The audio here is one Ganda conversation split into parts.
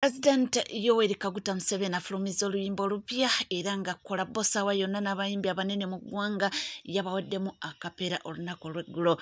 President Yoweri Kaguta Museveni afulumiza oluyimba olupya era nga kolabo ssaawa yonna n'abayimbi abanene mu ggwanga yabawaddemu akapeera olunaku olw'eggulo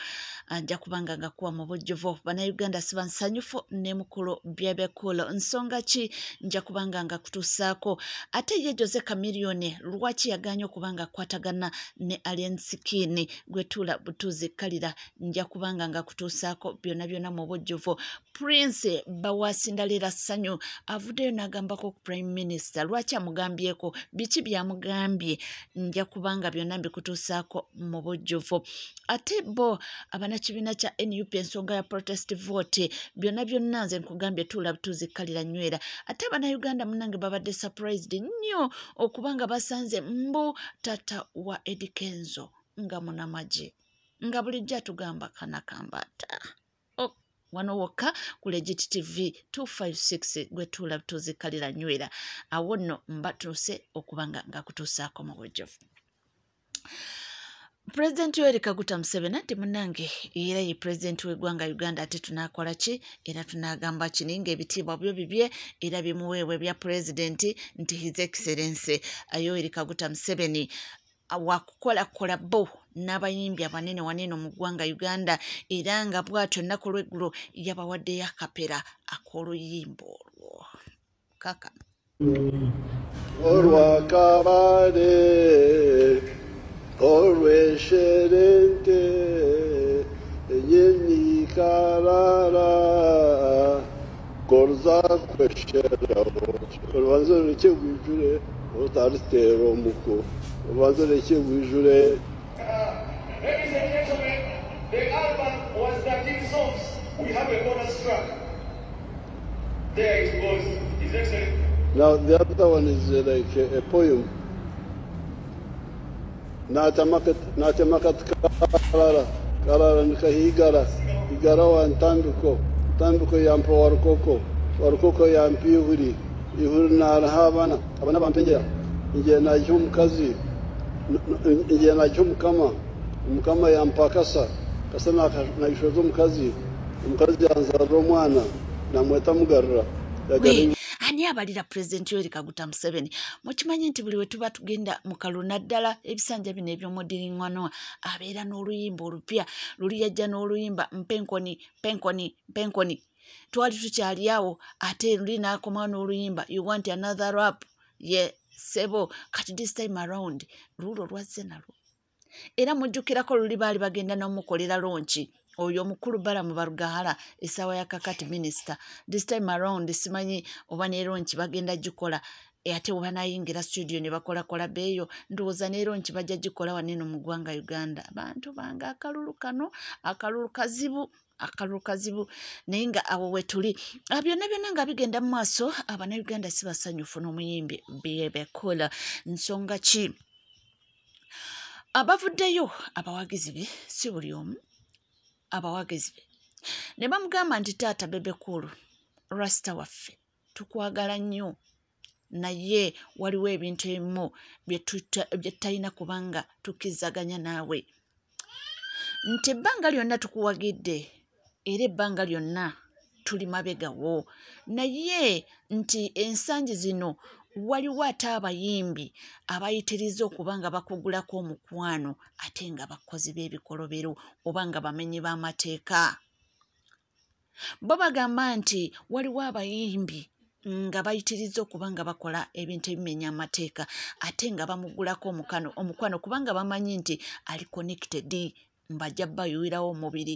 ajja kubanga nga kuwa mu bujjuvu bannayuganda siba nsanyufu ne mukulu byebekulo nsonga ki nja kubanga nga kutuusaako ate ye Jose Chameleone lwaki yaganye okubanga akwatagana ne Alien Skin gwetuula butuuzi kalira nja kubanga nga kutuusaako byonna mu bujjuvu Prince Bawasindalira Ssanyu avuddeyo n'agambako ku Prime Minister lwaki amugambyeko biki byamugambye nja kubanga byonna mbikutuusaako mu bujjuvu ate bo abanakibiina kya NUP ensonga ya protest vote byonna nze nkugambye tuula butuuzi kalira nywera ate abannayuganda munnange babadde surprised nnyo okubanga basanze mbu tata wa Eddy Kenzo nga munamagye nga bulijjo atugamba kanakambata wano wokka ku Legit TV 256 gwetuula butuuzi kalira nywera awo nno mbatuuse okubanga nga kutuusaako mu bujjuvu President Yoweri Kaguta Museveni ati munnange era ye president w'eggwanga Uganda ate tunaakola ki era tunaagamba kini ng'ebitiibwa byo bibye era bimuweebwa bya president nti His Excellency Yoweri Kaguta Museveni wakukola kolabo n'abayimbi abanene wanene mu ggwanga Uganda era nga bw'atyo nnaku lw'eggulo yabawaddeyo akapera ak'oluyimba olwo kaka olwakabale olwesherente enyenyi kalala koza kweshera olwanza olwekyegwijule otaritera omuko olwanza olwekyegwijule. Ladies and gentlemen, the album was 13 songs. We have a bonus track. There it goes. His Excellency. Now the other one is like a poem. Natemakat kalala nikahigara igara wa ntanduko yampa warukoko yampa ihuri narahabana abana bampengera ngiye najya omukazi ngiye najya omukama yampa kasa nagishoza omukazi yanzarira omwana namweta mugarura ani abalira President Yoweri Kaguta Museveni mukimanyi nti buli we tuba tugenda mu kalulu naddala ebisanja bino eby'omuddiringwano abeera n'oluyimba olupya luli yajja n'oluyimba mpenkoni twali tukyali awo ate luli n'akomawo n'oluyimba you want another rap ye sebo kati this time around lulo lwazze nalwo era mujjukirako luli baali bagenda n'omukolera lonchi oyo omukulu Balamu Barugahara essaawa ya kakati minister this time around simanyi oba ne lonchi bagenda gikola ate oba nayingira studio ne bakolakola beeyo ndowooza ne lonchi bajja gikola waneno mu ggwanga Uganda bantu banga akalulu kazibu naye nga awo we tuli byonna nga bigenda mu maaso abannayuganda si basanyufu n'omuyimbi byebekula nsonga ki abavuddeyo abawagizi be si buli omu abawagizi be ne bamugamba nti taata bebekulu rasita waffe tukwagala nnyo naye waliwo ebintu ebimu bye tutalina kubanga tukizzaganya naawe nti ebbanga lyonna tukuwagidde era ebbanga lyonna tuli mabegawo naye nti ensangi zino waliwo ate abayimbi abayitiriza okubanga bakugulako omukwano ate nga bakozi b'ebikolobero oba nga bamenyi b'amateeka bo bagamba nti waliwo abayimbi nga bayitiriza okubanga bakola ebintu ebimenya amateeka ate nga bamugulako omukwano kubanga bamanyi nti ali connected mbajja bayuwirawo omubiri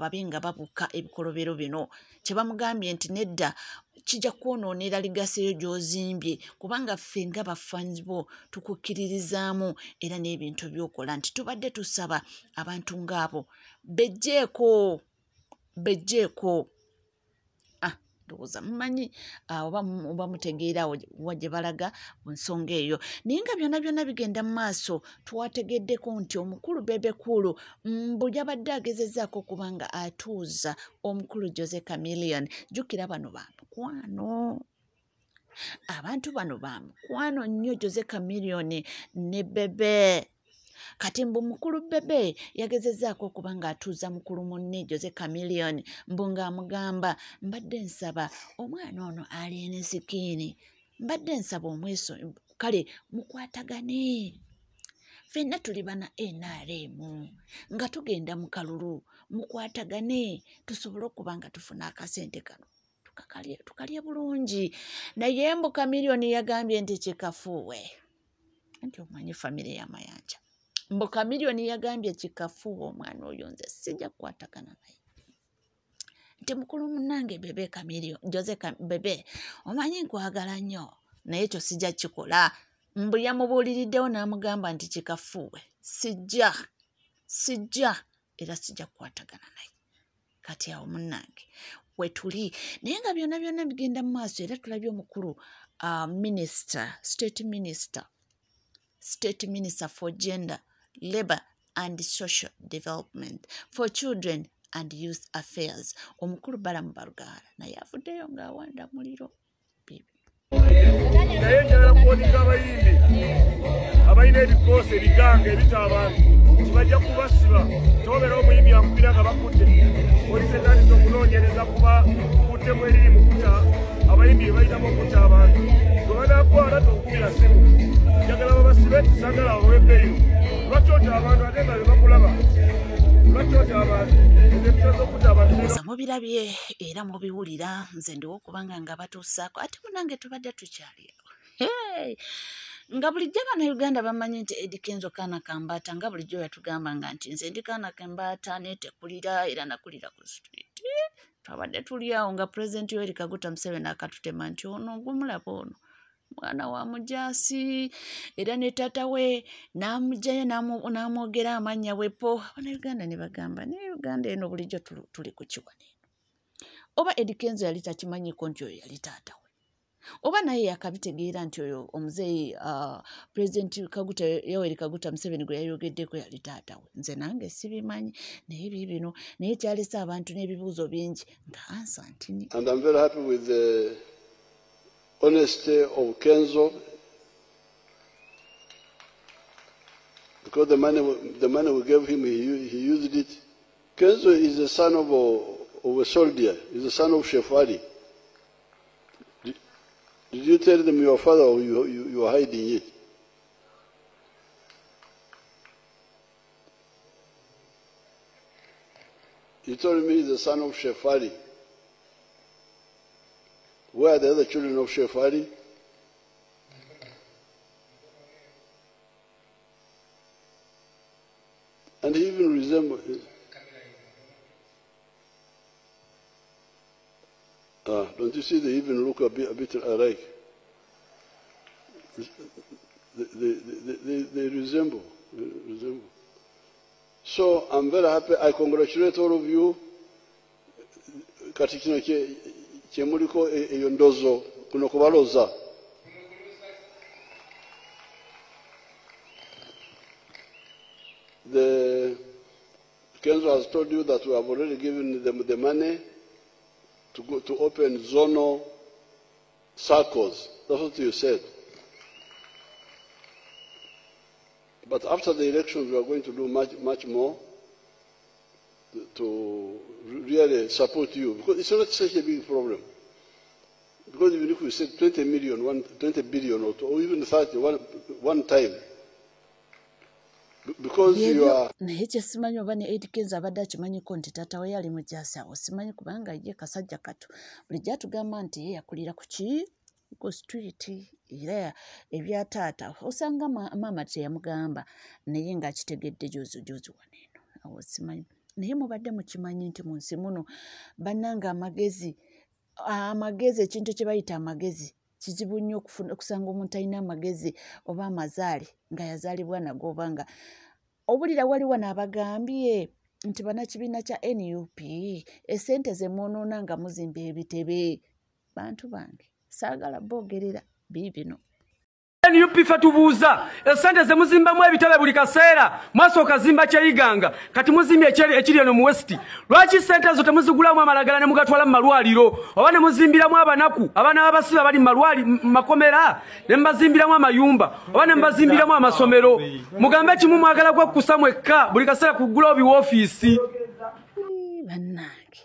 babe nga babuka ebikolobero bino kye bamugambye nti nedda kijja kwonoonera ligaseyo gy'ozimbye kubanga ffe nga bafanzi bo tukukkiririzaamu era n'ebintu by'okola nti tubadde tusaba abantu ng'abo bejjeeko ndowooza mumanyi oba mutegeera wa gye balaga ku nsonga eyo naye nga byonna bigenda mu maaso twategeddeko nti omukulu bebekulu mbu yabadde agezezzaako okubanga atuuza omukulu Jose Chameleone jjukira bano bamukwano abantu bano bamukwano nnyo Jose Chameleone ne bebe kati mbu mukulu Bebe yagezezzaako okuba ng'atuuza mukulu munne Jose Chameleone mbu ng'amugamba mbadde nsaba omwana ono ali ensikiini mbadde nsaba omweso kale mukwatagane ffenna tuli bana NRM nga tugenda mu kalulu mukwatagane tusobole okuba nga tufuna akasente kano tukalye bulungi naye mbu Chameleone yagambye nti kikafuuwe anti omanyi famire y'amayanja mbu Chameleone yagambye kikafuuwe omwana oyo nze sijja kukwatagana naye nti mukulu munnange Bebe Chameleone Jose Bebe omanyi nkwagala nnyo naye ekyo sijja kikola mbu yamubuuliriddewo n'amugamba nti kikafuuwe sijja era sijja kukwatagana naye kati awo munnange wetuli naye nga byonna bigenda mu maaso era tulabye omukulu state minister for gender labour and social development for children and youth affairs omukulu Balamu Balugaara naye avuddeyo ng'awanda muliro naye njagala kuwonika abayimbi abalina ebikoosi ebiganga ebita abantu kibajja kubasiba tobeera omuyimbi akubira nga bakutte polisi etandise okunoonyereza kuba kuttemu eriri mu kutta abayimbi be bayitamu okutta abantu gwe banakwala tokubira simu njagala babasibe sagala awebbeyo lwaki ota abantu ate nga be bakulaba lwaki ota abantu mubirabye era mubiwulira nze ndiwo okubanga nga batuusaako ate munange tubadde tukyali nga bulijjo Abannayuganda bamanyi nti Eddy Kenzo kaana kambaata nga bulijjo yatugambanga nti nze ndi kaana kambaata netekulira era nakulira ku street twabadde tuli awo nga Pulezidenti Yoweri Kaguta Museveni akatutema nti ono gumulaba ono mwana wa mujaasi era ne taata we n'amugjayo n'amwogera amannya wepo Abannayuganda ne bagamba ne Uganda eno bulijjo tuli ku kiwani oba Eddy Kenzo yali takimanyiko nti oyo yali taata we oba naye yakabitegeera nti oyo omuzeeyi Pulezidenti Yoweri Kaguta Museveni gwe yayogeddeko yali taata we nze nange sibimanyi naye bibino naye kyalese abantu n'ebibuuzo bingi nga ansa ntini. And I'm very happy with the honesty of Kenzo, because the money we gave him, he used it. Kenzo is the son of a soldier. He's the son of Chef Ali. Did you tell them your father, or you are hiding it? He told me he's the son of Chef Ali. Where are the other children of Chef Ali? And he even resembles. Don't you see they even look a bit alike? They resemble. So I'm very happy. I congratulate all of you. Katikino chemuliko eyondozo kuno kubaloza. The Kenzo has told you that we have already given them the money to go to open zonal circles. That's what you said. But after the elections, we are going to do much more to really support you, because it's not such a big problem. Because even if we said 20 billion or even 30 one time, because you are. Naye kyesimanyi oba ne Eddy Kenzo abadde akimanyiko nti taata we yali mujaasi awo simanyi kubanga ye kasajja kato bulijjo atugamba nti ye yakulira ku street era ebya taata osanga maama teyamugamba naye ng'akitegedde juuzi waneeno awo simanyi naye mubadde mukimanyi nti mu nsi muno bannanga amagezi ekintu kye bayita amagezi kizibu nnyo okusanga omuntu alina amagezi oba amazaali nga yazaalibwa nago obanga obulira waliwo n'abagambye nti bannakibiina kya NUP essente ze mwonoona nga muzimba ebitebe bantu bange saagala boogerera biibino NUP fatubuuza esente ze muzimbamu ebitebe buli kaseera mwasooka zimba kyeyiganga kati muzimbye ekiri eno mu West lwaki sente ezo temuzigulamu amalagala ne mugatwala mu malwaliro oba ne muzimbiramu abanaku abaana b'abasibe bali mu makomera ne mubazimbiramu amayumba oba ne mubazimbiramu amasomero mugambe kimu mwagala kwekusa mwekka buli kaseera kugula obi woofiisi bannange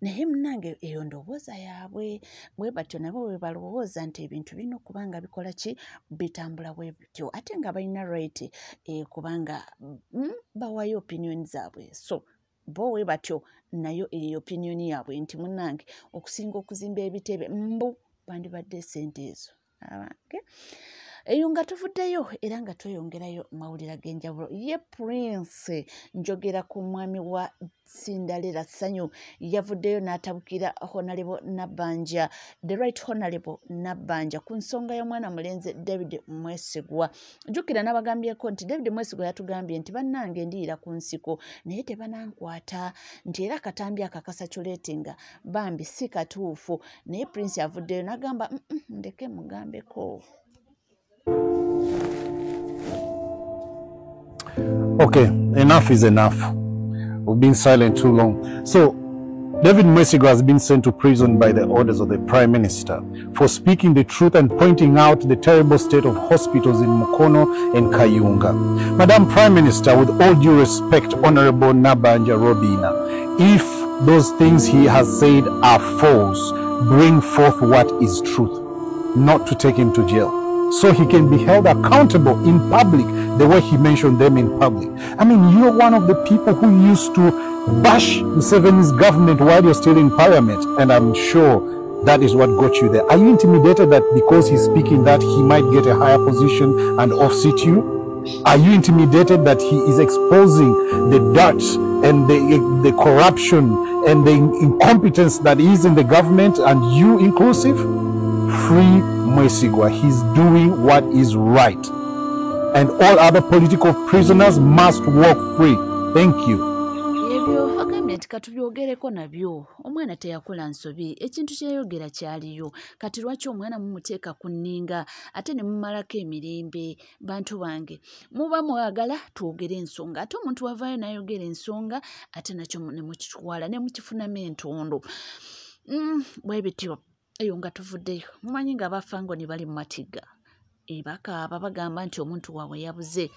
naye munange eyo ndowooza yaabwe bwe batyo nabo bwe balowooza nti ebintu birina okuba nga bikola ki bitambula bwe bityo ate nga balina right kubanga bawayo opinion zaabwe so bo bwe batyo nayo eyo opinion yaabwe nti munange okusinga okuzimba ebitebe mbu bandibadde sente ezo eyo nga tuvuddeyo era nga tweyongerayo mawulira g'enjawulo ye Prince njogera ku mwami wa Sindalera Ssanyu yavuddeyo n'atabukira Honorable Nabbanja the right Honorable Nabbanja ku nsonga y'omwana mulenzi David Mwesigwa jjukira n'abagambyeko nti David Mwesigwa yatugambye nti bannange ndiira ku nsiko naye tebanankwata nti era katambi akakasa kyoleetinga bambi si katuufu naye Prince yavuddeyo n'agamba ndeke mugambeko. Okay, enough is enough. We've been silent too long. So, David Mwesigwa has been sent to prison by the orders of the Prime Minister for speaking the truth and pointing out the terrible state of hospitals in Mukono and Kayunga. Madam Prime Minister, with all due respect, Honorable Nabbanja Robina, if those things he has said are false, bring forth what is truth, not to take him to jail, so he can be held accountable in public the way he mentioned them in public. I mean, you're one of the people who used to bash Museveni's government while you're still in parliament, and I'm sure that is what got you there. Are you intimidated that because he's speaking that he might get a higher position and offseat you? Are you intimidated that he is exposing the dirt and the corruption and the incompetence that is in the government, and you inclusive? Free Mwesigwa. He's doing what is right. And all other political prisoners must walk free. Thank you. Ebyo agambye nti katubyogereko nabyo omwana teyakola nsobi ekintu kyeyogera kyaliyo kati lwaki omwana mumuteeka ku nninga ate ne mumalako emirembe bantu bange muba mwagala twogere ensonga ate omuntu wavaayo n'ayogera ensonga ate nakyo ne mukitwala ne mukifunamu entondo bwe bityo eyo nga tuvuddeyo mumanyi nga abafango ne bali mu matiga bakaaba bagamba nti omuntu waabwe yabuze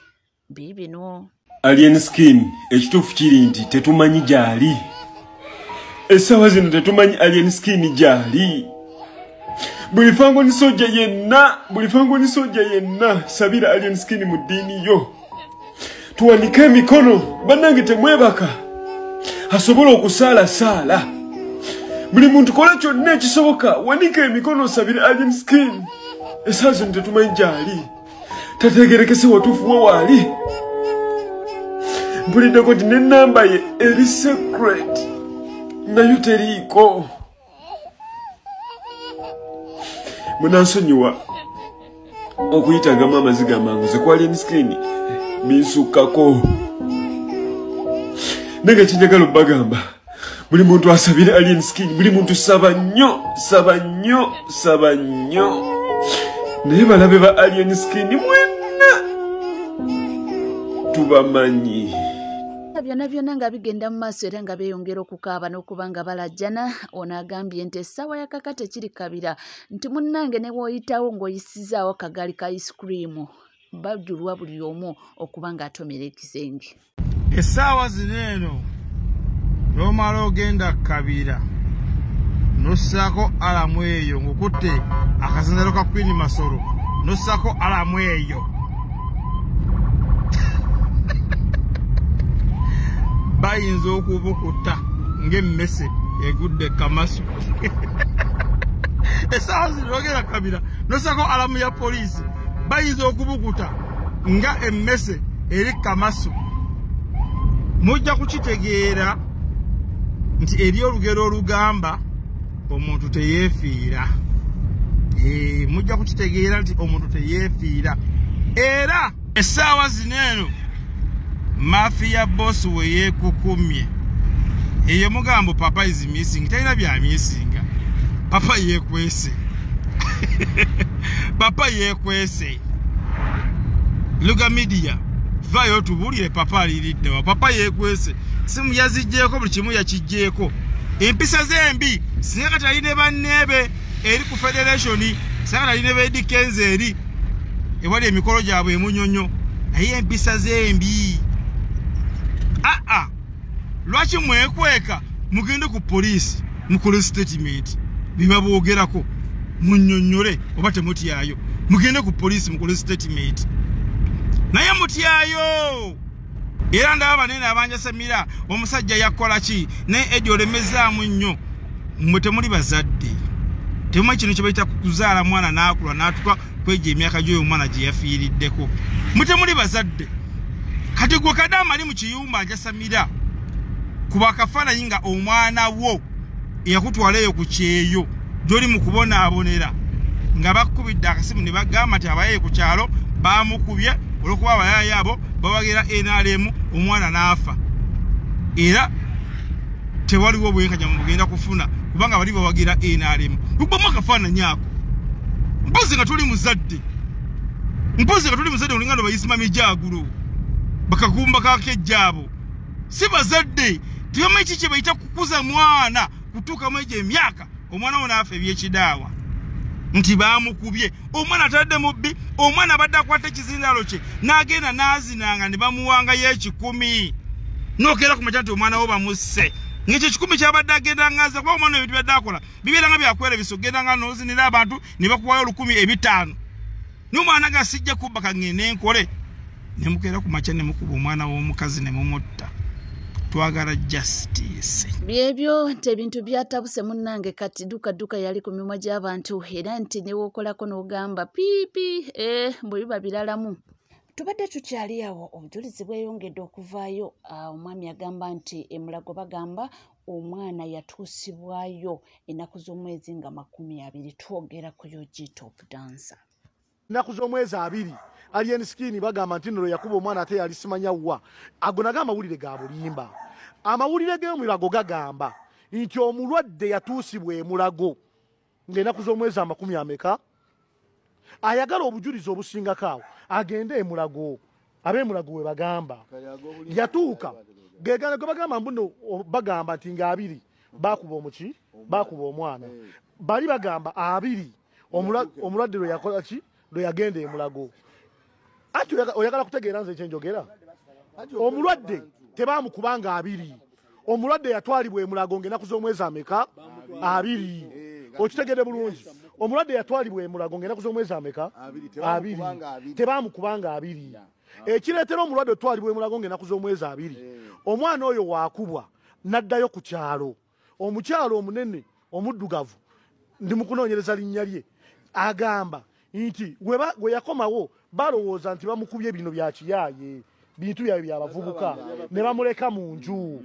biibino Alien skin ekituufu kiri nti tetumanyi gyali essaawa zino tetumanyi alien skin gyali buli fango ni sojja yenna sabira alien skin mu ddiini yo tuwanike emikono bannange temwebaka asobola okusaalasaala buli muntu kola kyonna ekisoboka wanika emikono sabira alien skin essaawa zino tetumanyi gyali tategerekese watuufu we waali mpulideko nti n'ennamba ye eri secret nayo teriiko munansonyiwa okuyitangamu amaziga amanguze ku alien skin binsukkako nenge kinjagala obbagamba buli muntu asabire alien skin buli muntu saba nnyo naye balabe ba alien skin mwenna tubamanyi byonna nga bigenda mu maaso era nga beeyongera okukaaba n'okuba nga balajjana ono agambye nti essaawa ya kaka tekiri kabira nti munnange ne bw'oyitawo ng'oyisizaawo kagaali ka ice cream bajulwa buli omu okuba ng'atomera ekisenge essaawa zino eno n'omala ogenda kabira n'ossaako alamu eyo ng'okutte akasinzalo ka Queen Masoro n'ossaako alamu eyo bayinza okubukuta ng'emmese egudde Kamasu essaawa zino ogenda kabira n'ossaako alamu ya poliisi bayinza okubukuta nga emmese eri Kamasu mujja kukitegeera nti eri olugero olugamba omuntu teyeefiira mujja kukitegeera nti omuntu teyeefiira era essaawa zino eno mafia boss we yeekukumye eyo mugambo papa is missing talina byamyesinga papa yeekwese papa yeekwese Luga Media vayo tubulire papa aliridde papa yekwese simu yazijjeko buli kimu yakijjeko empisa zembi singa taline bannebe eri ku federation singa taline bedi kenzeri ewali emikolo gyabwe emunyonyo naye empisa zembi lwaki mwekweka mugende ku police mukole statement bibaboogerako munyonyole oba temutyayo mugende ku police mukole statement naye mutyayo era ndaba banene abanja Samira omusajja yakola ki ne Eddie olemezaamu nnyo mmwe temuli bazadde temuma kino kye bayita kuzaala mwana n'akula n'atuka kweja emyaka gy'oyo omwana gye yafiiriddeko mutemuli bazadde kati gwe Kadaama ali mu kiyumba anja Samira kuba akafaananyi nga omwana wo eyakutwala eyo ku kyeyo gy'oli mu kubonaabonera nga bakkubidde akasimu ne bagamba nti abayaye ku kyalo bamukubye olwokuba abayaye abo babagira NRM omwana n'afa era tewaliwo bwenkanya mugenda kufuna kubanga bali babagira NRM lugbamu akafaananyi ako mpozi nga tuli muzadde olingano bayisima mijagulo bakagumba kakejjaabo si bazadde tibamu eki kye bayita kukuza mwana kutuuka mu egyo emyaka omwana wo n'afa ebyekidaawa nti bamukubye omwana atadde mubbi omwana abadde akwata ekizindalo kye n'agenda n'azinanga ne bamuwangayo 10 n'okeera ku makya nti omwana wo bamusse ng'ekyo 10 kyabadde agenda ngaza kuba omwana ebintu byadde akola bibeera nga byakwera biso genda nga n'ozinira abantu ne bakuwayo 1,500 n'omwana gasijja kubba kangende enkole ne mukeera ku makya ne mukuba omwana w'omukazi ne mumutta twagala justice byebyo nti ebintu byatabuse munnange kati duka yali ku mimwa gy'abantu era nti newokolako n'ogamba piipi bwe biba biralamu tubadde tukyali awo obujulizi bweyongedde okuvaayo omwami agamba nti emulago bagamba omwana yatuusibwayo ennaku z'omwezi nga 20 twogera ku yogi top dancer ennaku z'omwezi 2 alien skin bagamba nti nno yakuba omwana ate yali simanya wa agonaga amawulire ga bulimba amawulire g'emulago gagamba nti omulwadde yatuusibwa emulago ng'ennaku z'omwezi 20 ayagala obujulizi obusingako awo agende emulago ab'emulago we bagamba yatuuka gegana gwe bagamba mbuno bagamba nti nga 2 bakuba omuki bakuba omwana bali bagamba 2 omulwadde lwe yakola ki lwe yagenda emulago ati oyagala kutegeera nze ekyenjogera omulwadde tebamukubanga 2 omulwadde yatwalibwa emulago ng'ennaku z'omwezi 2 okitegedde bulungi omulwadde yatwalibwa emulago ng'ennaku z'omwezi 2 tebamukubanga 2 ekireetera omulwadde otwalibwa emulago ng'ennaku z'omwezi 2 omwana oyo waakubwa n'addayo ku kyalo omukyalo omunene omuddugavu ndi mu kunoonyereza linnya lye agamba nti we yakomawo balowooza nti bamukubye bino bya kiyaaye bintu byabwe byabavubuka ne bamuleka mu nju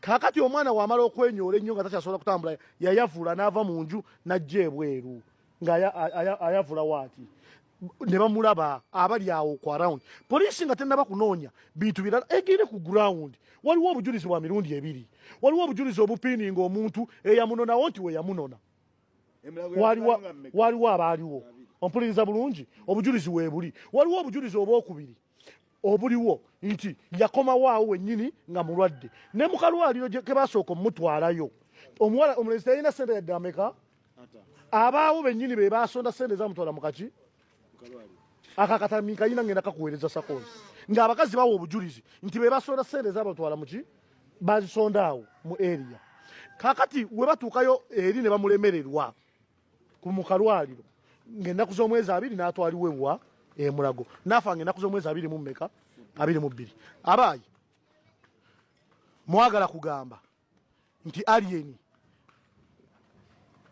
kakati omwana wamala okwenyoola ennyo nga takyasobola kutambula yayavuula n'ava mu nju n'ajja ebweru ng'ayavula waati ne bamulaba abali awo ku around poliisi nga tennaba kunoonya bintu birala egende ku ground waliwo obujulizi bwa mirundi 2 waliwo obujulizi obupiininga omuntu eyamunonawo nti we yamunona waliwo abaaliwo ompuliriza bulungi obujulizi weebuli waliwo obujulizi obwokubiri obuliwo nti yakomawo awo wennyini nga mulwadde ne mu kalwaliro ke basooka omutwalayo omuwala omulezi talina ssente yadde ameka abaawo bennyini be basonda ssente zamutwala mu kaki akakatami kayina ngenda kakuweereza sakozi ng'abakazi bawa obujulizi nti be basonda ssente zabatwala muki bazisonda awo mu area kakati we batuukayo eri ne bamulemererwa mu kalwaliro ng'ennaku z'omwezi 2 n'atwaliwo ewa emulago n'afa ng'ennaku z'omwezi 22 abaayi mwagala kugamba nti alien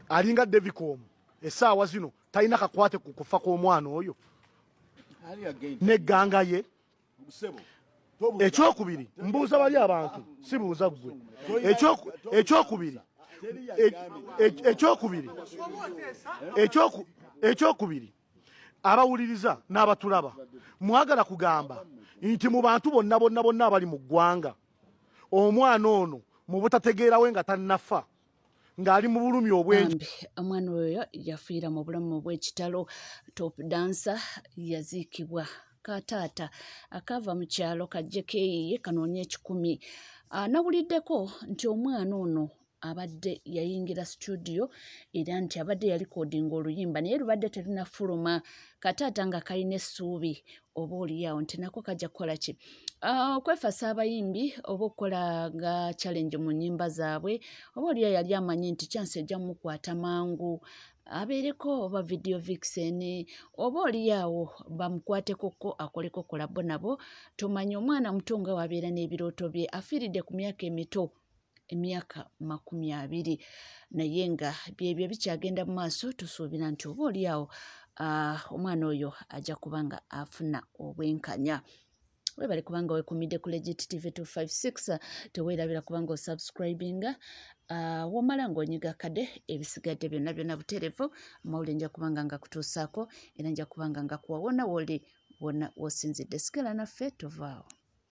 alinga Devicom essaawa zino talina kakwate ku kufa kw'omwana oyo n'egganga ye ekyokubiri mbuuza bali abantu sibuuza ggwe ekyokubiri abawuliriza n'abatulaba mwagala kugamba nti mu bantu bonna abali mu ggwanga omwana ono mu butategeerawe nga tannafa ng'ali mu bulumi obwengi omwana oyo yafiira mu bulamu bw'ekitalo top dancer yaziikibwa kataata akava mu kyalo kajje keeyiye kanoonya 10. Nawuliddeko nti omwana ono abadde yayingira studio era nti abadde yalikodinga oluyimba naye lubadde terunafuluma. Kataata nga kalina essuubi oba oliyaawo nti nako kajja kukola ki okwefasa abayimbi oba okukolanga challenge mu nnyimba zaabwe oba oliyaawo yali amanyi nti chansi ejja mukwata mangu abeereko oba video vixen oba oliyaawo bamukwateko akoleko kolabo nabo. Tomanyi omwana muto nga wabeera n'ebirooto bye afiiridde ku myaka emito emyaka 20 naye nga byebyo bikyagenda mu maaso. Tusuubira nti oba oliyaawo omwana oyo ajja kubanga afuna obwenkanya. Webale kubanga wekumidde ku Legit TV 256 teweerabira kubanga osubscribinga womala ng'onyiga kade ebisigadde byonna buterevu amawulire nja kubanga nga kutuusaako era nja kubanga nga kuwawona woli wonna wosinzidde. Sigala naffe tovaawo.